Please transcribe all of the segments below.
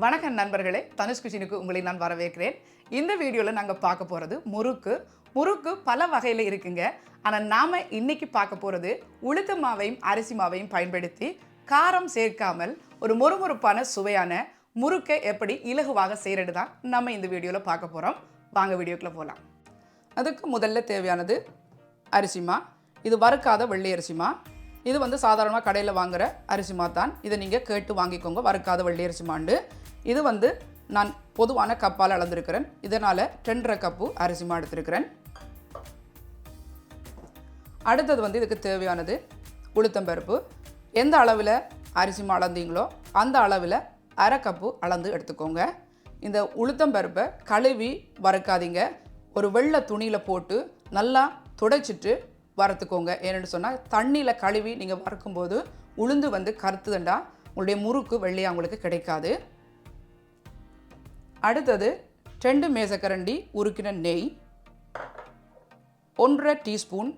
வணக்கம் நண்பர்களே, தனுஷ் குசினுக்கு உங்களை நான் வரவேற்கிறேன். இந்த வீடியோவில் நாங்கள் பார்க்க போகிறது முறுக்கு. முறுக்கு பல வகையில் இருக்குங்க. ஆனால் நாம் இன்னைக்கு பார்க்க போகிறது உளுத்த மாவையும் அரிசி மாவையும் பயன்படுத்தி காரம் சேர்க்காமல் ஒரு மொறுமொறுப்பான சுவையான முறுக்கை எப்படி இலகுவாக செய்கிறது தான் நம்ம இந்த வீடியோவில் பார்க்க போகிறோம். வாங்க வீடியோக்குள்ளே போகலாம். அதுக்கு முதல்ல தேவையானது அரிசிமா. இது வறுக்காத வெள்ளை அரிசிமா. இது சாதாரணமாக கடையில் வாங்குகிற அரிசிமா தான். இதை நீங்கள் கேட்டு வாங்கிக்கோங்க, வறுக்காத வெள்ளை அரிசிமாண்டு. இது நான் பொதுவான கப்பால் அளந்திருக்கிறேன். இதனால் 2.5 கப்பு அரிசிமா எடுத்திருக்கிறேன். அடுத்தது இதுக்கு தேவையானது உளுத்தம்பருப்பு. எந்த அளவில் அரிசிமா அளந்தீங்களோ அந்த அளவில் 1/2 கப்பு அளந்து எடுத்துக்கோங்க. இந்த உளுத்தம்பருப்பை கழுவி வறுக்காதீங்க. ஒரு வெள்ளை துணியில் போட்டு நல்லா துடைச்சிட்டு வறுத்துக்கோங்க. ஏன்னு சொன்னால் தண்ணியில் கழுவி நீங்கள் வறுக்கும்போது உளுந்து கருத்துதண்டா உங்களுடைய முறுக்கு வெள்ளையாக உங்களுக்கு கிடைக்காது. அடுத்தது 2 மேசக்கரண்டி உருக்கின நெய், 1/2 டீஸ்பூன்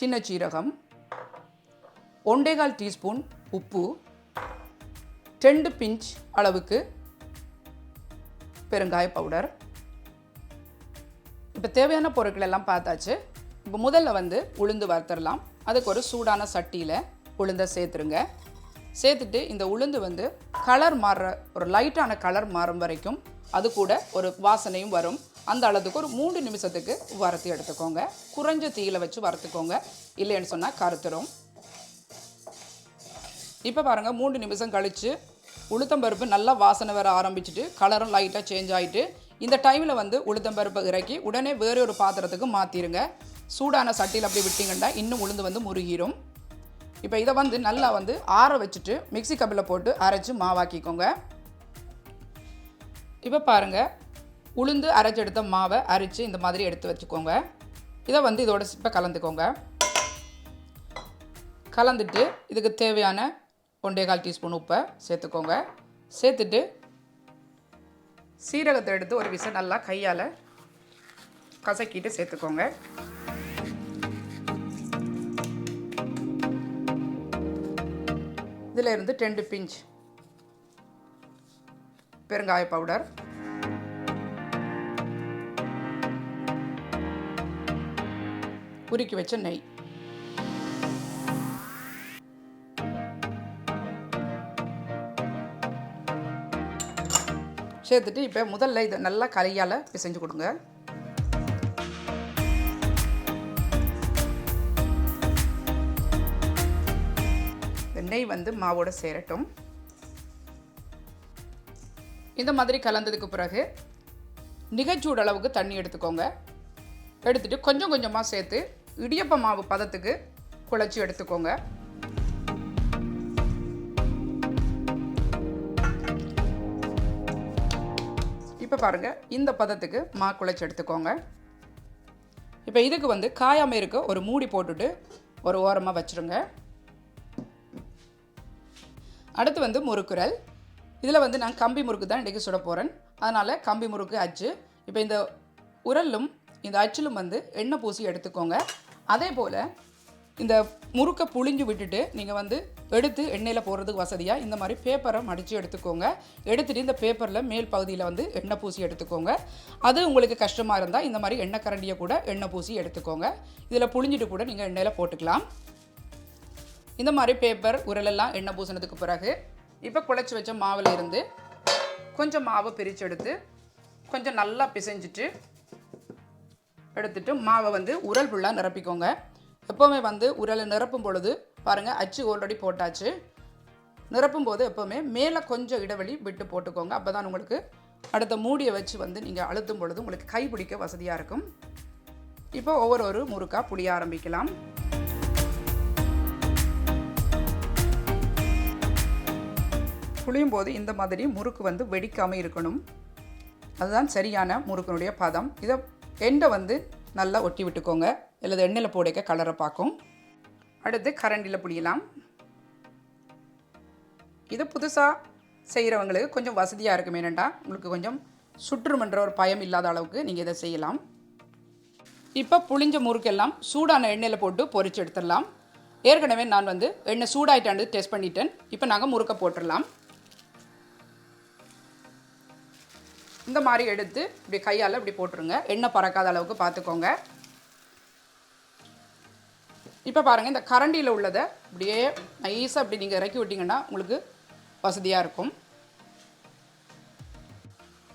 சின்ன சீரகம், 1/4 டீஸ்பூன் உப்பு, 2 பிஞ்ச் அளவுக்கு பெருங்காய பவுடர். இப்போ தேவையான பொருட்கள் எல்லாம் பார்த்தாச்சு. இப்போ முதல்ல உளுந்து வறுத்துடலாம். அதுக்கு ஒரு சூடான சட்டியில் உளுந்தை சேர்த்துருங்க. சேர்த்துட்டு இந்த உளுந்து கலர் மாறுற ஒரு லைட்டான கலர் மாறும் வரைக்கும் அது கூட ஒரு வாசனையும் வரும். அந்த அளவுக்கு ஒரு 3 நிமிஷத்துக்கு வறுத்து எடுத்துக்கோங்க. குறைஞ்ச தீயில் வச்சு வறுத்துக்கோங்க, இல்லைன்னு சொன்னால் கருத்துரும். இப்போ பாருங்கள், 3 நிமிஷம் கழித்து உளுத்தம்பருப்பு நல்லா வாசனை வர ஆரம்பிச்சுட்டு கலரும் லைட்டாக சேஞ்ச் ஆகிட்டு இந்த டைமில் உளுத்தம்பருப்பை இறக்கி உடனே வேறு ஒரு பாத்திரத்துக்கு மாற்றிடுங்க. சூடான சட்டியில் அப்படி விட்டிங்கன்னா இன்னும் உளுந்து முருகிரும். இப்போ இதை நல்லா ஆற வச்சுட்டு மிக்சி கப்பில் போட்டு அரைச்சி மாவாக்கிக்கோங்க. இப்போ பாருங்கள், உளுந்து அரைச்சி எடுத்த மாவை அரைச்சி இந்த மாதிரி எடுத்து வச்சுக்கோங்க. இதை இதோட இப்போ கலந்துக்கோங்க. கலந்துட்டு இதுக்கு தேவையான 1/4 டீஸ்பூன் உப்பை சேர்த்துக்கோங்க. சேர்த்துட்டு சீரகத்தை எடுத்து ஒரு விசை நல்லா கையால் கசக்கிட்டு சேர்த்துக்கோங்க. இதில் இருந்து 2 பிஞ்ச் பெருங்காய பவுடர், உருக்கி வச்ச நெய், சேர்த்துட்டு இப்போ முதல்ல இதை நல்லா கையால் பிசைஞ்சு கொடுங்க. நெய் மாவோட சேரட்டும். இந்த மாதிரி கலந்ததுக்கு பிறகு நிகச்சூடு அளவுக்கு தண்ணி எடுத்துக்கோங்க. எடுத்துட்டு கொஞ்சம் கொஞ்சமாக சேர்த்து இடியப்ப மாவு பதத்துக்கு குழச்சி எடுத்துக்கோங்க. இப்போ பாருங்கள், இந்த பதத்துக்கு மா குழச்சி எடுத்துக்கோங்க. இப்போ இதுக்கு காயாமல் இருக்க ஒரு மூடி போட்டுட்டு ஒரு ஓரமாக வச்சுருங்க. அடுத்து முறுக்குரல். இதில் நான் கம்பி முறுக்கு தான் இன்றைக்கி சுட போகிறேன். அதனால் கம்பி முறுக்கு அச்சு. இப்போ இந்த உரலும் இந்த அச்சிலும் எண்ணெய் பூசி எடுத்துக்கோங்க. அதே போல் இந்த முறுக்கை புழிஞ்சு விட்டுட்டு நீங்கள் எடுத்து எண்ணெயில் போடுறதுக்கு வசதியாக இந்த மாதிரி பேப்பரை மடித்து எடுத்துக்கோங்க. எடுத்துகிட்டு இந்த பேப்பரில் மேல் பகுதியில் எண்ணெய் பூசி எடுத்துக்கோங்க. அது உங்களுக்கு கஷ்டமாக இருந்தால் இந்த மாதிரி எண்ணெய் கரண்டியை கூட எண்ணெய் பூசி எடுத்துக்கோங்க. இதில் புழிஞ்சிட்டு கூட நீங்கள் எண்ணெயில் போட்டுக்கலாம். இந்த மாதிரி பேப்பர் உரலெல்லாம் எண்ணெய் பூசினதுக்கு பிறகு இப்போ குழச்சி வச்ச மாவில் இருந்து கொஞ்சம் மாவை பிரித்து எடுத்து கொஞ்சம் நல்லா பிசைஞ்சிட்டு எடுத்துட்டு மாவை உரல் ஃபுல்லாக நிரப்பிக்கோங்க. எப்போவுமே உரலை நிரப்பும் பொழுது பாருங்கள், அச்சு ஆல்ரெடி போட்டாச்சு. நிரப்பும் போது எப்போவுமே மேலே கொஞ்சம் இடைவெளி விட்டு போட்டுக்கோங்க. அப்போ தான் உங்களுக்கு அடுத்த மூடியை வச்சு நீங்கள் அழுத்தும் பொழுது உங்களுக்கு கை பிடிக்க வசதியாக இருக்கும். இப்போ ஒவ்வொரு முறுக்காக புளிய ஆரம்பிக்கலாம். புளியும் போது இந்த மாதிரி முறுக்கு வெடிக்காமல் இருக்கணும். அதுதான் சரியான முறுக்கினுடைய பதம். இதை எண்ணெய் நல்லா ஒட்டி விட்டுக்கோங்க, இல்லை எண்ணெயில் போடைக்க கலரை பார்க்கும். அடுத்து கரண்டியில் புளியலாம். இது புதுசாக செய்கிறவங்களுக்கு கொஞ்சம் வசதியாக இருக்கும். ஏனெண்டா உங்களுக்கு கொஞ்சம் சுற்றுமன்ற ஒரு பயம் இல்லாத அளவுக்கு நீங்கள் இதை செய்யலாம். இப்போ புளிஞ்ச முறுக்கெல்லாம் சூடான எண்ணெயில் போட்டு பொரிச்சு எடுத்துடலாம். ஏற்கனவே நான் எண்ணெய் சூடாயிட்டாண்டு டெஸ்ட் பண்ணிட்டேன். இப்போ நாங்கள் முறுக்க போட்டுடலாம். இந்த மாதிரி எடுத்து இப்படி கையால் இப்படி போட்டுருங்க. எண்ணெய் பறக்காத அளவுக்கு பார்த்துக்கோங்க. இப்போ பாருங்கள், இந்த கரண்டியில் உள்ளதை அப்படியே நைஸாக அப்படி நீங்கள் இறக்கி விட்டிங்கன்னா உங்களுக்கு வசதியாக இருக்கும்.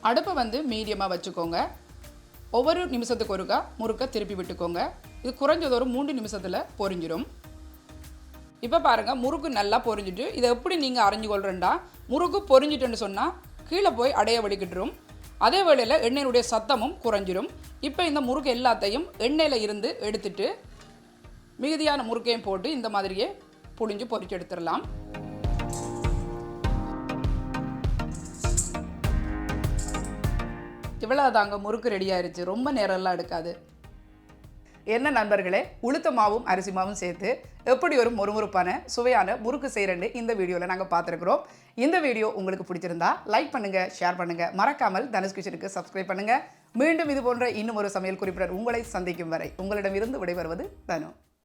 அடுப்பை வந்து மீடியமாக வச்சுக்கோங்க. ஒவ்வொரு நிமிஷத்துக்கு ஒருக்கா முறுக்கை திருப்பி விட்டுக்கோங்க. இது குறைஞ்சது ஒரு 3 நிமிஷத்தில் பொரிஞ்சிடும். இப்போ பாருங்கள், முறுக்கு நல்லா பொரிஞ்சிட்டு இதை எப்படி நீங்கள் அரைஞ்சு கொள்கிறேன்டா, முறுக்கு பொரிஞ்சிட்டுன்னு சொன்னால் கீழே போய் அடைய வடிக்கிட்டுரும். அதே வேளையில் எண்ணெயினுடைய சத்தமும் குறைஞ்சிரும். இப்போ இந்த முறுக்கு எல்லாத்தையும் எண்ணெயில் இருந்து எடுத்துட்டு மிகுதியான முறுக்கையும் போட்டு இந்த மாதிரியே புழிஞ்சு பொரிச்சு எடுத்துடலாம். இவ்வளோதாங்க, முறுக்கு ரெடி ஆயிடுச்சு. ரொம்ப நேரம்லாம் எடுக்காது. என்ன நண்பர்களே, உளுத்த மாவும் அரிசி மாவும் சேர்த்து எப்படி ஒரு மொறுமொறுப்பான சுவையான முறுக்கு செய்கிறேன்னு இந்த வீடியோவில் நாங்கள் பார்த்துருக்குறோம். இந்த வீடியோ உங்களுக்கு பிடிச்சிருந்தா லைக் பண்ணுங்கள், ஷேர் பண்ணுங்கள். மறக்காமல் தனுஷ் கிச்சனுக்கு சப்ஸ்கிரைப் பண்ணுங்கள். மீண்டும் இது போன்ற இன்னும் ஒரு சமையல் குறிப்புடன் உங்களை சந்திக்கும் வரை உங்களிடமிருந்து விடைபெறுவது தனு.